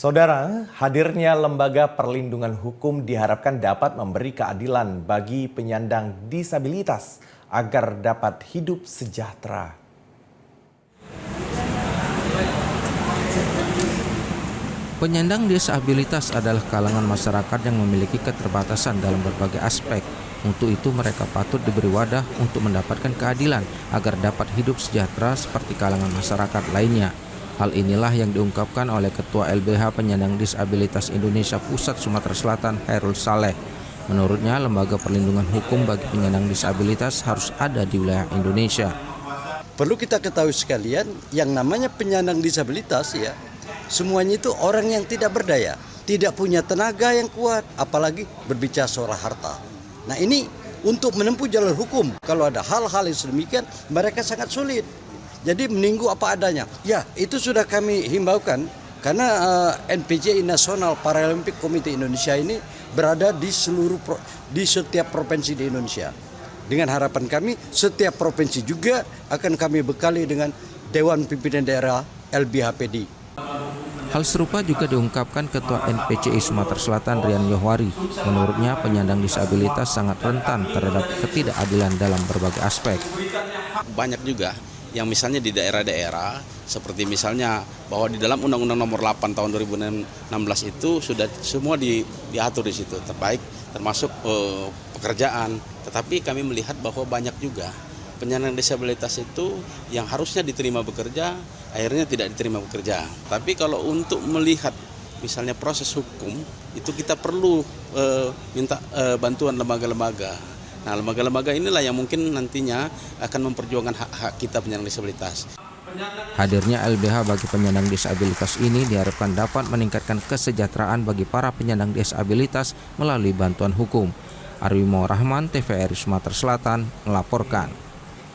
Saudara, hadirnya lembaga perlindungan hukum diharapkan dapat memberi keadilan bagi penyandang disabilitas agar dapat hidup sejahtera. Penyandang disabilitas adalah kalangan masyarakat yang memiliki keterbatasan dalam berbagai aspek. Untuk itu mereka patut diberi wadah untuk mendapatkan keadilan agar dapat hidup sejahtera seperti kalangan masyarakat lainnya. Hal inilah yang diungkapkan oleh Ketua LBH Penyandang Disabilitas Indonesia Pusat Sumatera Selatan, Hairul Saleh. Menurutnya, lembaga perlindungan hukum bagi penyandang disabilitas harus ada di wilayah Indonesia. Perlu kita ketahui sekalian, yang namanya penyandang disabilitas ya, semuanya itu orang yang tidak berdaya, tidak punya tenaga yang kuat, apalagi berbicara soal harta. Nah ini untuk menempuh jalur hukum, kalau ada hal-hal yang sedemikian, mereka sangat sulit. Jadi menunggu apa adanya. Ya, itu sudah kami himbaukan karena NPCI Nasional Paralimpik Komite Indonesia ini berada di setiap provinsi di Indonesia. Dengan harapan kami setiap provinsi juga akan kami bekali dengan Dewan Pimpinan Daerah LBHPD. Hal serupa juga diungkapkan Ketua NPCI Sumatera Selatan Rian Johwari. Menurutnya penyandang disabilitas sangat rentan terhadap ketidakadilan dalam berbagai aspek. Banyak juga yang misalnya di daerah-daerah seperti misalnya bahwa di dalam Undang-Undang Nomor 8 Tahun 2016 itu sudah semua diatur di situ, termasuk pekerjaan. Tetapi kami melihat bahwa banyak juga penyandang disabilitas itu yang harusnya diterima bekerja, akhirnya tidak diterima bekerja. Tapi kalau untuk melihat misalnya proses hukum, itu kita perlu minta bantuan lembaga-lembaga. Nah, lembaga-lembaga inilah yang mungkin nantinya akan memperjuangkan hak-hak kita penyandang disabilitas. Hadirnya LBH bagi penyandang disabilitas ini diharapkan dapat meningkatkan kesejahteraan bagi para penyandang disabilitas melalui bantuan hukum. Arwimo Rahman, TVRI Sumatera Selatan, melaporkan.